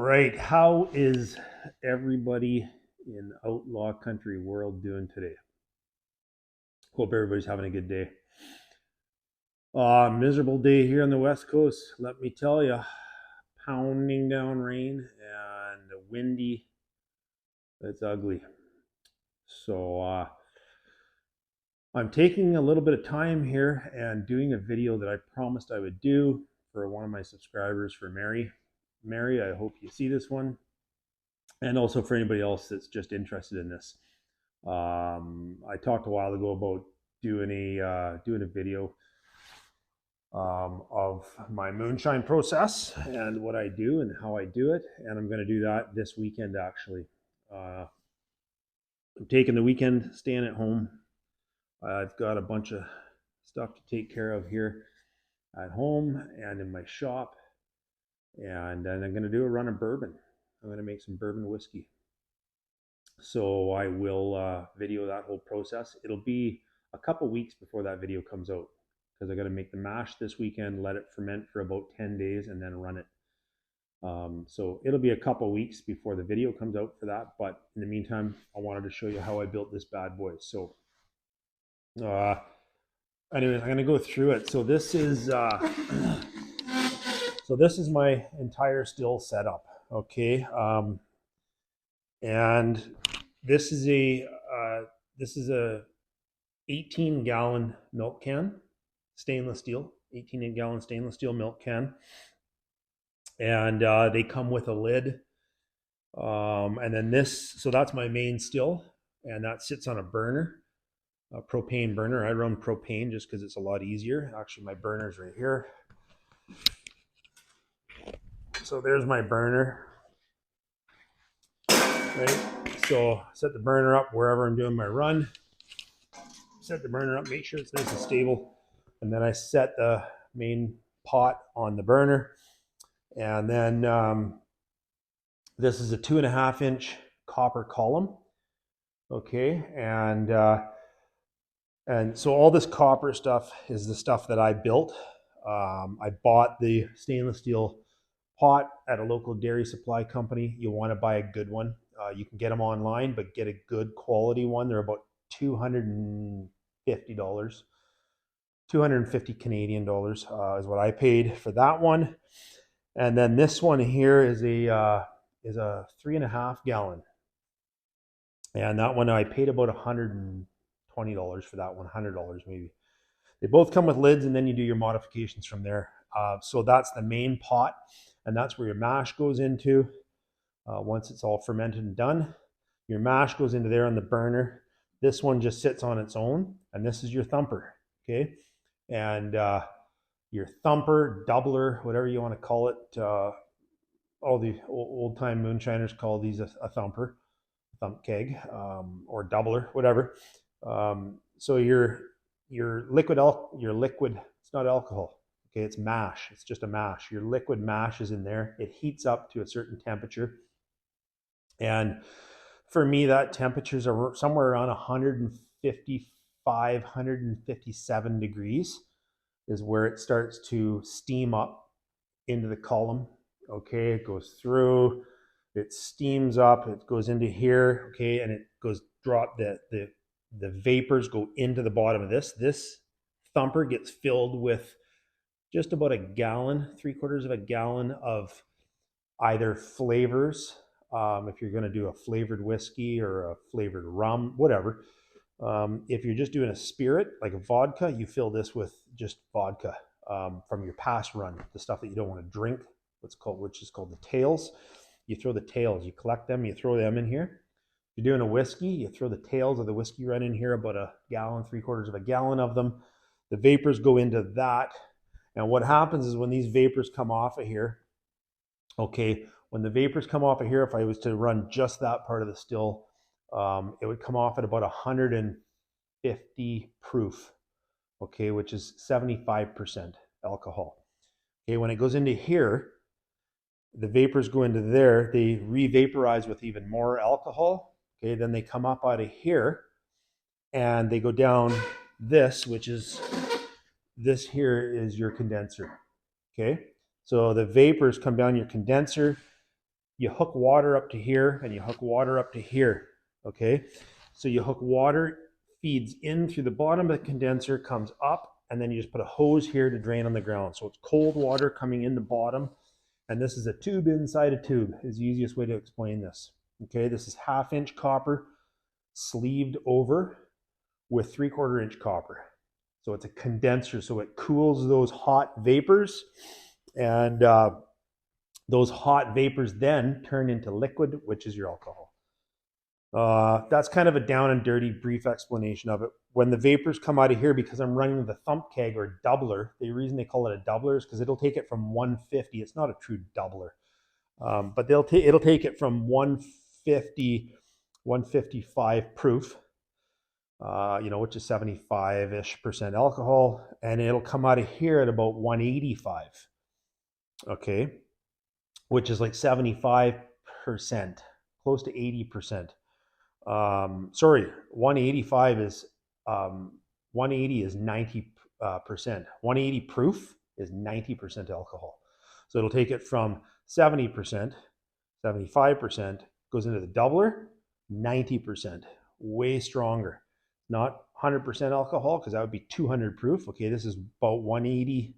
right, how is everybody in outlaw country world doing today? Hope everybody's having a good day. Miserable day here on the west coast, let me tell you. Pounding down rain and windy. It's ugly. So I'm taking a little bit of time here and doing a video that I promised I would do for one of my subscribers, for Mary. Mary, I hope you see this one. And also for anybody else that's just interested in this. I talked a while ago about doing a video of my moonshine process and what I do and how I do it, and I'm going to do that this weekend. Actually, I'm taking the weekend, staying at home. I've got a bunch of stuff to take care of here at home and in my shop, and then I'm going to do a run of bourbon. I'm going to make some bourbon whiskey. So I will video that whole process. It'll be a couple weeks before that video comes out because I got to make the mash this weekend, let it ferment for about 10 days, and then run it. So it'll be a couple weeks before the video comes out for that. But in the meantime, I wanted to show you how I built this bad boy. So anyways, I'm going to go through it. So this is my entire still setup. Okay. And this is a 18-gallon milk can, stainless steel, 18-gallon stainless steel milk can, and they come with a lid. And then so that's my main still, and that sits on a burner, a propane burner. I run propane just because it's a lot easier. Actually, my burner's right here. So there's my burner. Right. So set the burner up wherever I'm doing my run. Set the burner up, make sure it's nice and stable, and then I set the main pot on the burner. And then this is a 2.5-inch copper column. Okay, and so all this copper stuff is the stuff that I built. I bought the stainless steel pot at a local dairy supply company. You want to buy a good one. You can get them online, but get a good quality one. They're about $250, 250 Canadian dollars is what I paid for that one. And then this one here is a 3.5 gallon, and that one I paid about $120 for that one, $100 maybe. They both come with lids, and then you do your modifications from there. So that's the main pot, and that's where your mash goes into. Once it's all fermented and done, your mash goes into there on the burner. This one just sits on its own, and this is your thumper. Okay, and your thumper, doubler, whatever you want to call it. All the old-time moonshiners call these a thumper, thump keg, or doubler, whatever. So your liquid, it's not alcohol. Okay, it's mash. It's just a mash. Your liquid mash is in there. It heats up to a certain temperature. And for me, that temperatures are somewhere around 155, 157 degrees is where it starts to steam up into the column. Okay, it goes through, it steams up, it goes into here. Okay, and it goes the vapors go into the bottom of this. This thumper gets filled with just about a gallon, 3/4 of a gallon of either flavors. If you're going to do a flavored whiskey or a flavored rum, whatever. If you're just doing a spirit, like a vodka, you fill this with just vodka from your past run, the stuff that you don't want to drink, which is called the tails. You throw the tails, you collect them, you throw them in here. If you're doing a whiskey, you throw the tails of the whiskey run in here, about a gallon, 3/4 of a gallon of them. The vapors go into that. And what happens is when these vapors come off of here, okay, when the vapors come off of here, if I was to run just that part of the still, it would come off at about 150 proof, okay, which is 75% alcohol. Okay, when it goes into here, the vapors go into there, they re-vaporize with even more alcohol. Okay, then they come up out of here and they go down this, which is, this here is your condenser. Okay, so the vapors come down your condenser. you hook water up to here and you hook water up to here. Okay, so you hook water, feeds in through the bottom of the condenser, comes up, and then you just put a hose here to drain on the ground. So it's cold water coming in the bottom, and this is a tube inside a tube, is the easiest way to explain this. Okay, this is 1/2 inch copper sleeved over with 3/4 inch copper. So it's a condenser, so it cools those hot vapors, and those hot vapors then turn into liquid, which is your alcohol. That's kind of a down and dirty brief explanation of it. When the vapors come out of here, because I'm running the thump keg or doubler, the reason they call it a doubler is because it'll take it from 150. It's not a true doubler, but it'll take it from 150, 155 proof, which is 75-ish% alcohol, and it'll come out of here at about 185. Okay, which is like 75%, close to 80%. Sorry, 185 is 180 is 90%. 180 proof is 90% alcohol. So it'll take it from 70%, 75%, goes into the doubler, 90%, way stronger. Not 100% alcohol, because that would be 200 proof. Okay, this is about 180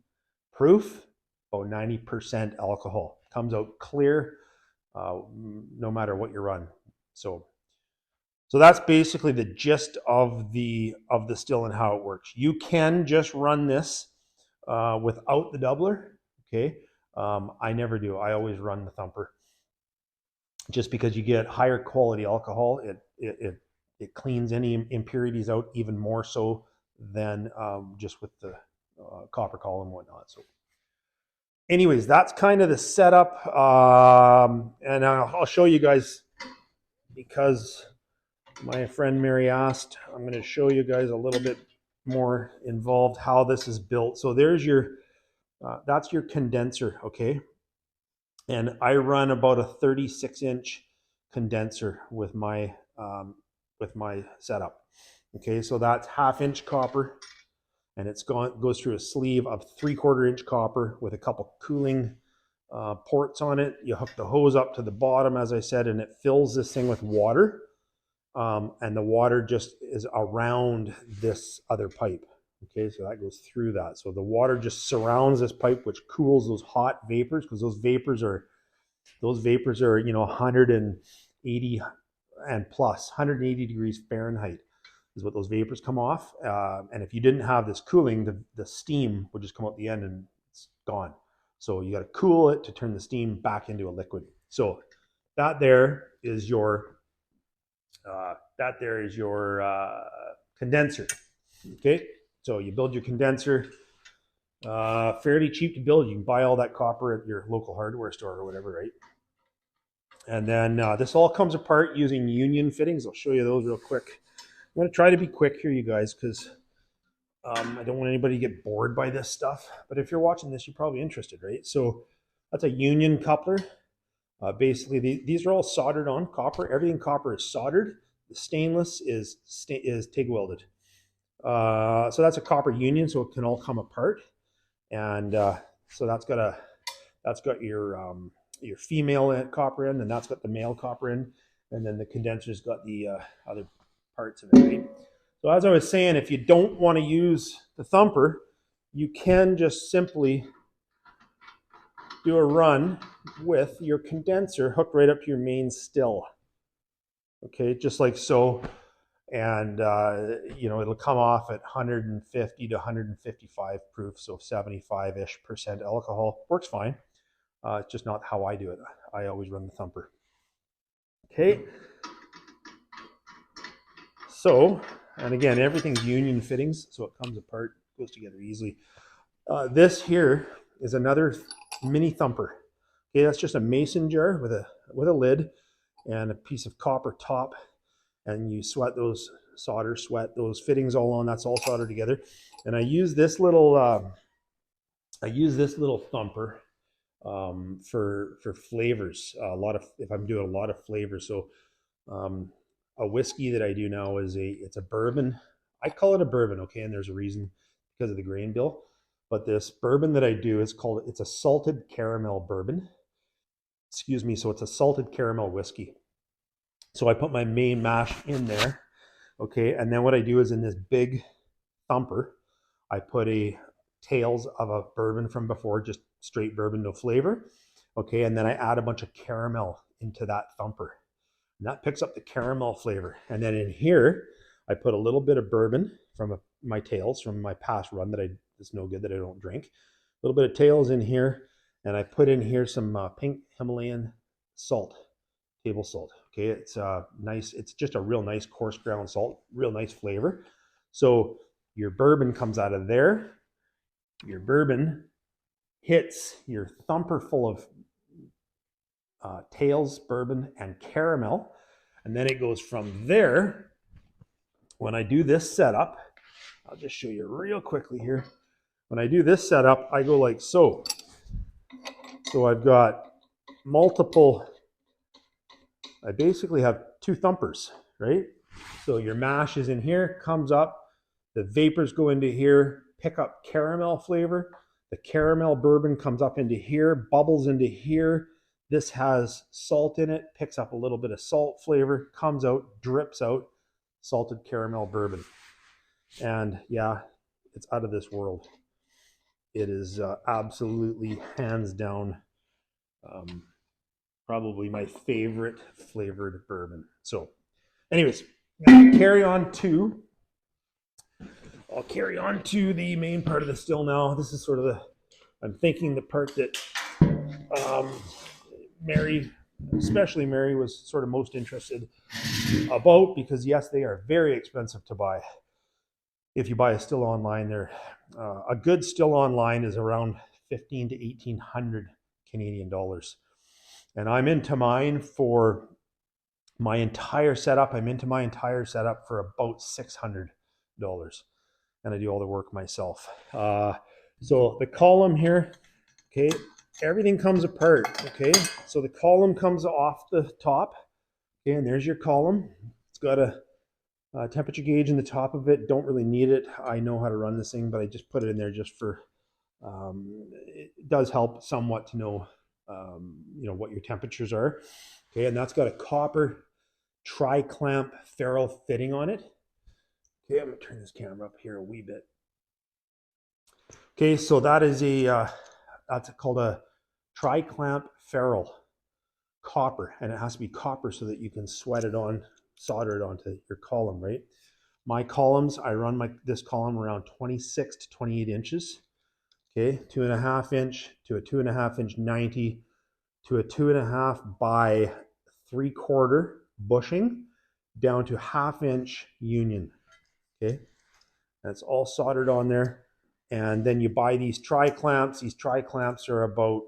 proof, about 90% alcohol. Comes out clear, no matter what you run. So that's basically the gist of the still and how it works. You can just run this without the doubler. Okay, I never do. I always run the thumper, just because you get higher quality alcohol. It cleans any impurities out even more so than just with the copper column and whatnot. So anyways, that's kind of the setup, and I'll show you guys, because my friend Mary asked. I'm going to show you guys a little bit more involved how this is built. So there's your, that's your condenser, okay? And I run about a 36-inch condenser with my setup. Okay, so that's 1/2 inch copper, and goes through a sleeve of 3/4 inch copper with a couple cooling ports on it. You hook the hose up to the bottom, as I said, and it fills this thing with water. And the water just is around this other pipe. Okay, so that goes through that. So the water just surrounds this pipe, which cools those hot vapors, because those vapors are 180 and plus, 180 degrees Fahrenheit is what those vapors come off. And if you didn't have this cooling, the steam would just come out the end and it's gone. So you got to cool it to turn the steam back into a liquid. So that there is your condenser. Okay, so you build your condenser. Fairly cheap to build. You can buy all that copper at your local hardware store or whatever, right? And then this all comes apart using union fittings. I'll show you those real quick. I'm going to try to be quick here, you guys, because I don't want anybody to get bored by this stuff. But if you're watching this, you're probably interested, right? So that's a union coupler. Basically, these are all soldered on copper. Everything copper is soldered. The stainless is TIG welded. So that's a copper union, so it can all come apart. And so that's got your female copper end, and that's got the male copper end, and then the condenser's got the other parts of it, right? So as I was saying, if you don't want to use the thumper, you can just simply do a run with your condenser hooked right up to your main still. Okay, just like so. And it'll come off at 150 to 155 proof, so 75-ish% alcohol. Works fine. It's just not how I do it. I always run the thumper. Okay. So, and again, everything's union fittings, so it comes apart, goes together easily. This here is another mini thumper. Okay, that's just a mason jar with a lid and a piece of copper top, and you sweat those those fittings all on. That's all soldered together. And I use this little thumper for flavors. If I'm doing a lot of flavors. So a whiskey that I do now it's a bourbon. I call it a bourbon, okay, and there's a reason, because of the grain bill. But this bourbon that I do it's a salted caramel bourbon. Excuse me. So it's a salted caramel whiskey. So I put my main mash in there. Okay. And then what I do is in this big thumper, I put a tails of a bourbon from before, just straight bourbon, no flavor. Okay. And then I add a bunch of caramel into that thumper. And that picks up the caramel flavor. And then in here, I put a little bit of bourbon from my tails from my past run that it's no good that I don't drink. A little bit of tails in here. And I put in here some pink Himalayan salt, table salt. Okay, it's nice. It's just a real nice coarse ground salt, real nice flavor. So your bourbon comes out of there. Your bourbon hits your thumper full of tails, bourbon, and caramel. And then it goes from there. When I do this setup, I'll just show you real quickly here. When I do this setup, I go like so. So I've got multiple, I basically have two thumpers, right? So your mash is in here, comes up, the vapors go into here, pick up caramel flavor. The caramel bourbon comes up into here, bubbles into here. This has salt in it, picks up a little bit of salt flavor, comes out, drips out, salted caramel bourbon. And yeah, it's out of this world. It is absolutely hands down probably my favorite flavored bourbon. So anyways, I'll carry on to the main part of the still now. This is sort of I'm thinking the part that Mary, especially Mary, was sort of most interested about, because yes, they are very expensive to buy. If you buy a still online, they're a good still online is around 15 to 1800 Canadian dollars. And I'm into mine for my entire setup. I'm into my entire setup for about $600. And I do all the work myself. So the column here, okay, everything comes apart, okay? So the column comes off the top, okay, and there's your column. It's got a temperature gauge in the top of it. Don't really need it. I know how to run this thing, but I just put it in there just for, it does help somewhat to know, what your temperatures are. Okay, and that's got a copper tri-clamp ferrule fitting on it. Okay, I'm gonna turn this camera up here a wee bit. Okay, so that is that's called a tri-clamp ferrule, copper, and it has to be copper so that you can sweat it on, solder it onto your column, right? My columns, I run this column around 26 to 28 inches. Okay, 2.5 inch to a 2.5 inch 90 to a 2.5 by 3/4 bushing down to 1/2 inch union. Okay, that's all soldered on there. And then you buy these tri-clamps. These tri-clamps are about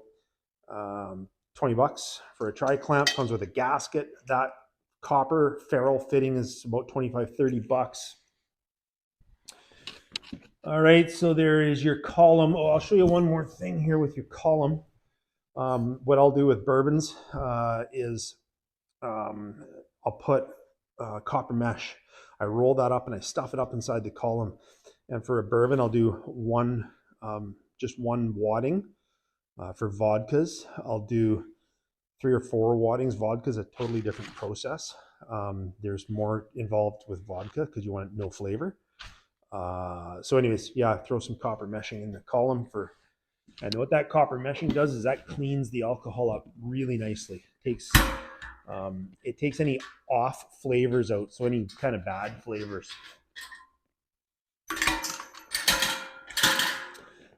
$20 for a tri-clamp. Comes with a gasket. That copper ferrule fitting is about $25, $30. All right, so there is your column. Oh, I'll show you one more thing here with your column. What I'll do with bourbons is I'll put copper mesh. I roll that up and I stuff it up inside the column. And for a bourbon, I'll do just one wadding. For vodkas, I'll do 3 or 4 waddings. Vodka is a totally different process. There's more involved with vodka because you want no flavor. So anyways, yeah, throw some copper meshing in the column and what that copper meshing does is that cleans the alcohol up really nicely. It takes any off flavors out, so any kind of bad flavors.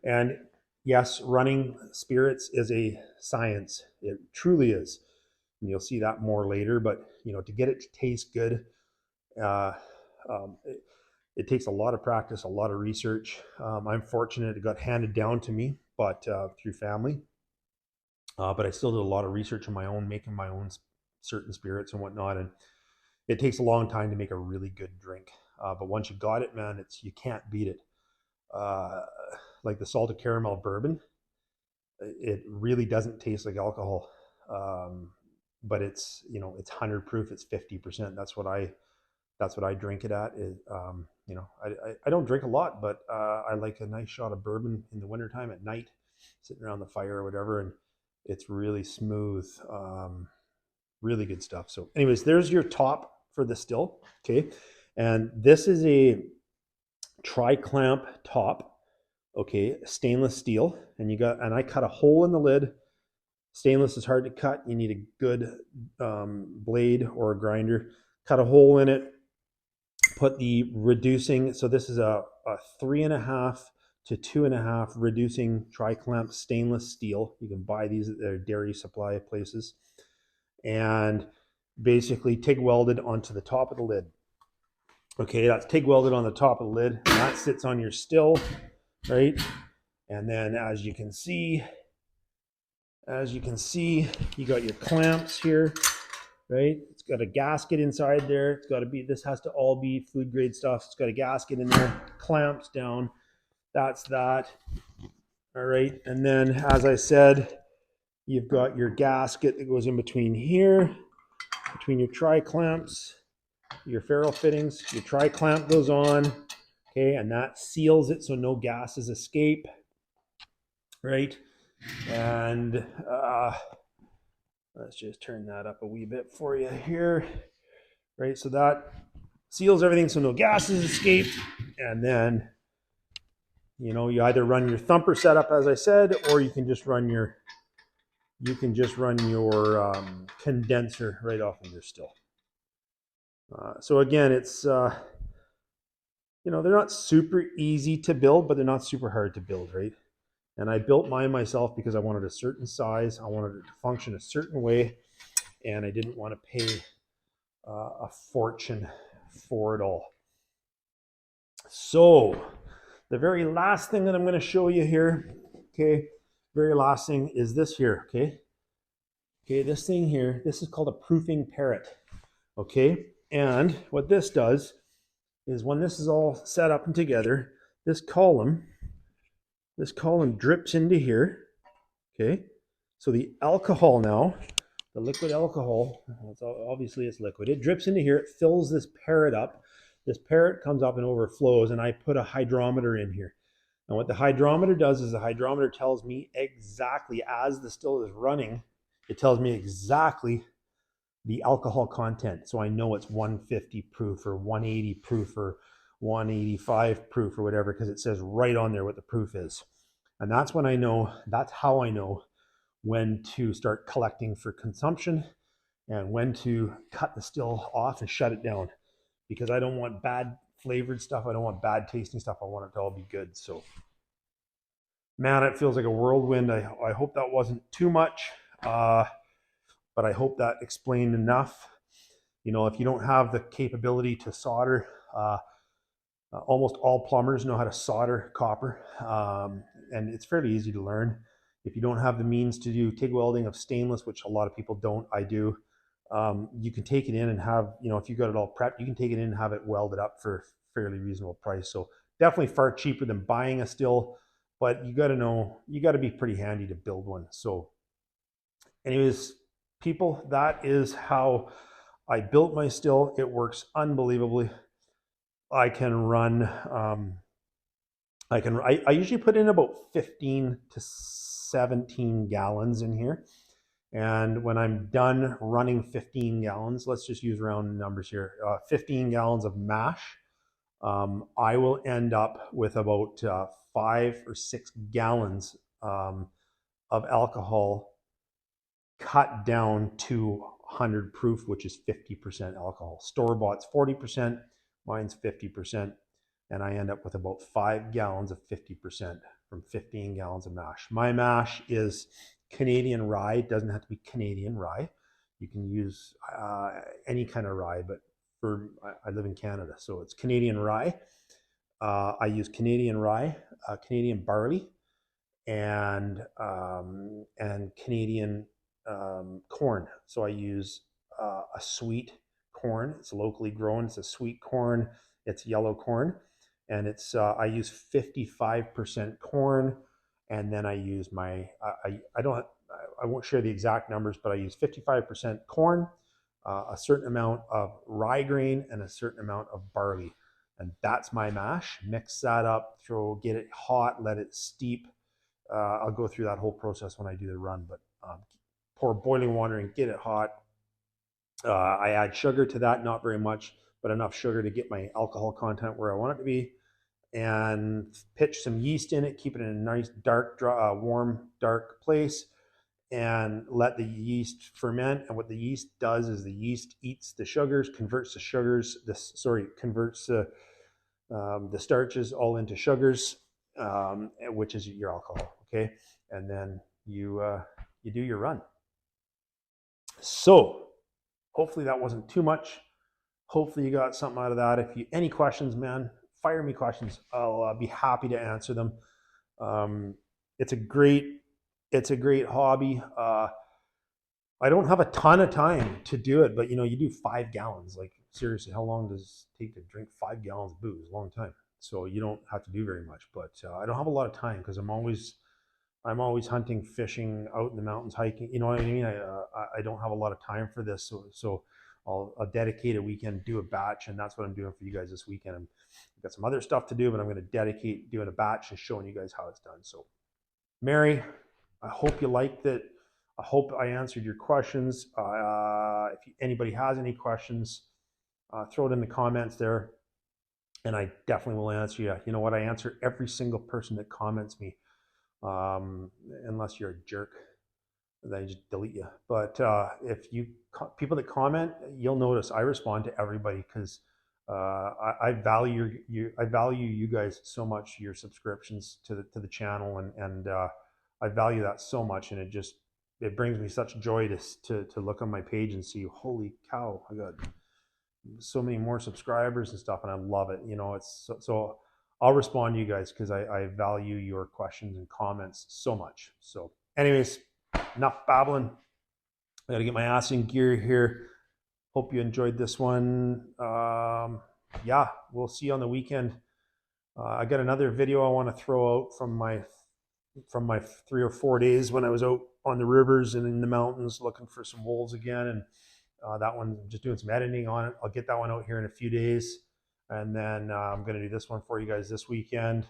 And yes, running spirits is a science. It truly is. And you'll see that more later, but to get it to taste good, it takes a lot of practice, a lot of research. I'm fortunate it got handed down to me, but through family. But I still did a lot of research on my own, making my own certain spirits and whatnot. And it takes a long time to make a really good drink. But once you got it, man, you can't beat it. Like the salted caramel bourbon, it really doesn't taste like alcohol. But it's 100 proof. It's 50%. That's what I drink it at. I don't drink a lot, but I like a nice shot of bourbon in the wintertime at night, sitting around the fire or whatever. And It's really smooth. Really good stuff. So anyways, there's your top for the still. Okay. And this is a tri-clamp top. Okay. Stainless steel. And I cut a hole in the lid. Stainless is hard to cut. You need a good blade or a grinder. Cut a hole in it. Put the reducing. So this is a 3.5 to 2.5 reducing tri-clamp stainless steel. You can buy these at their dairy supply places. And basically TIG welded onto the top of the lid. Okay, that's TIG welded on the top of the lid. And that sits on your still, right? And then as you can see, you got your clamps here, right? It's got a gasket inside there. It's got to be, this has to all be food grade stuff. It's got a gasket in there, clamps down. That's that. All right. And then, as I said, you've got your gasket that goes in between here, between your tri-clamps, your ferrule fittings. Your tri-clamp goes on, okay, and that seals it so no gases escape, right? And let's just turn that up a wee bit for you here, right? So that seals everything so no gases escape. And then, you know, you either run your thumper setup, as I said, or you can just run your condenser right off of your still. So again, it's you know, they're not super easy to build, but they're not super hard to build, right? And I built mine myself because I wanted a certain size, I wanted it to function a certain way, and I didn't want to pay a fortune for it all. So the very last thing that I'm going to show you here, okay, very last thing is this here, okay? Okay, this thing here, this is called a proofing parrot, okay? And what this does is when this is all set up and together, this column drips into here, okay? So the alcohol now, the liquid alcohol, obviously it's liquid, it drips into here, it fills this parrot up. This parrot comes up and overflows, and I put a hydrometer in here. And what the hydrometer does is the hydrometer tells me exactly, as the still is running, it tells me exactly the alcohol content. So I know it's 150 proof or 180 proof or 185 proof or whatever, because it says right on there what the proof is. And that's when I know, that's how I know when to start collecting for consumption and when to cut the still off and shut it down, because I don't want bad flavored stuff. I don't want bad tasting stuff. I want it to all be good. So, man, it feels like a whirlwind. I hope that wasn't too much, but I hope that explained enough. You know, if you don't have the capability to solder, almost all plumbers know how to solder copper, and it's fairly easy to learn. If you don't have the means to do TIG welding of stainless, which a lot of people don't, I do, you can take it in and have, you know, if you got it all prepped, you can take it in and have it welded up for a fairly reasonable price. So definitely far cheaper than buying a still, but you got to know, you got to be pretty handy to build one. So anyways, people, that is how I built my still. It works unbelievably. I can run, I usually put in about 15 to 17 gallons in here. And when I'm done running 15 gallons, let's just use round numbers here, 15 gallons of mash, I will end up with about 5 or 6 gallons of alcohol cut down to 100 proof, which is 50% alcohol. Store-bought's 40%, mine's 50%, and I end up with about 5 gallons of 50% from 15 gallons of mash. My mash is Canadian rye. It doesn't have to be Canadian rye. You can use any kind of rye, but I live in Canada, so it's Canadian rye. I use Canadian rye, Canadian barley, and Canadian corn. So I use a sweet corn. It's locally grown. It's a sweet corn. It's yellow corn, and it's I use 55% corn, and then I use my I won't share the exact numbers, but I use 55% corn, a certain amount of rye grain, and a certain amount of barley, and that's my mash. Mix that up, get it hot, let it steep. I'll go through that whole process when I do the run, but pour boiling water and get it hot. I add sugar to that, not very much, but enough sugar to get my alcohol content where I want it to be, and pitch some yeast in it, keep it in a nice dark, warm, dark place, and let the yeast ferment. And what the yeast does is the yeast eats the sugars, converts the sugars, converts the starches all into sugars, which is your alcohol. Okay, and then you do your run. So hopefully that wasn't too much. Hopefully you got something out of that. If you any questions, man, fire me questions. I'll be happy to answer them. It's a great hobby. I don't have a ton of time to do it, but you do 5 gallons. Like seriously, how long does it take to drink 5 gallons of booze? A long time. So you don't have to do very much. But I don't have a lot of time because I'm always hunting, fishing, out in the mountains, hiking. You know what I mean? I don't have a lot of time for this, so I'll dedicate a weekend, do a batch, and that's what I'm doing for you guys this weekend. I've got some other stuff to do, but I'm going to dedicate doing a batch and showing you guys how it's done. So, Mary, I hope you liked it. I hope I answered your questions. If anybody has any questions, throw it in the comments there, and I definitely will answer you. You know what? I answer every single person that comments me. Unless you're a jerk, then I just delete you. But if you people that comment, you'll notice I respond to everybody because I value you. I value you guys so much. Your subscriptions to the channel, and I value that so much, and it brings me such joy to look on my page and see, holy cow, I got so many more subscribers and stuff, and I love it. It's so I'll respond to you guys because I value your questions and comments so much. So anyways, enough babbling. I got to get my ass in gear here. Hope you enjoyed this one. Yeah, we'll see you on the weekend. I got another video I want to throw out from my 3 or 4 days when I was out on the rivers and in the mountains looking for some wolves again. And that one, I'm just doing some editing on it. I'll get that one out here in a few days. And then I'm going to do this one for you guys this weekend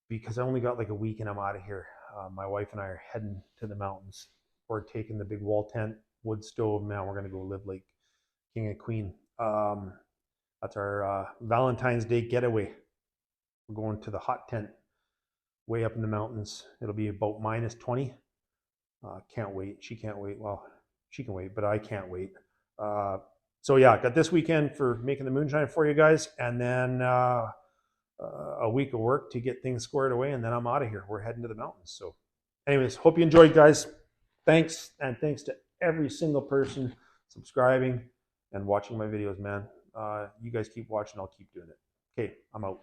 because I only got like a week and I'm out of here. My wife and I are heading to the mountains. We're taking the big wall tent, wood stove. Man, we're going to go live like king and queen. That's our Valentine's Day getaway. We're going to the hot tent way up in the mountains. It'll be about -20. Can't wait. She can't wait. Well, she can wait, but I can't wait. So yeah, got this weekend for making the moonshine for you guys, and then a week of work to get things squared away, and then I'm out of here. We're heading to the mountains. So anyways, hope you enjoyed, guys. Thanks, and thanks to every single person subscribing and watching my videos, man. You guys keep watching. I'll keep doing it. Okay, I'm out.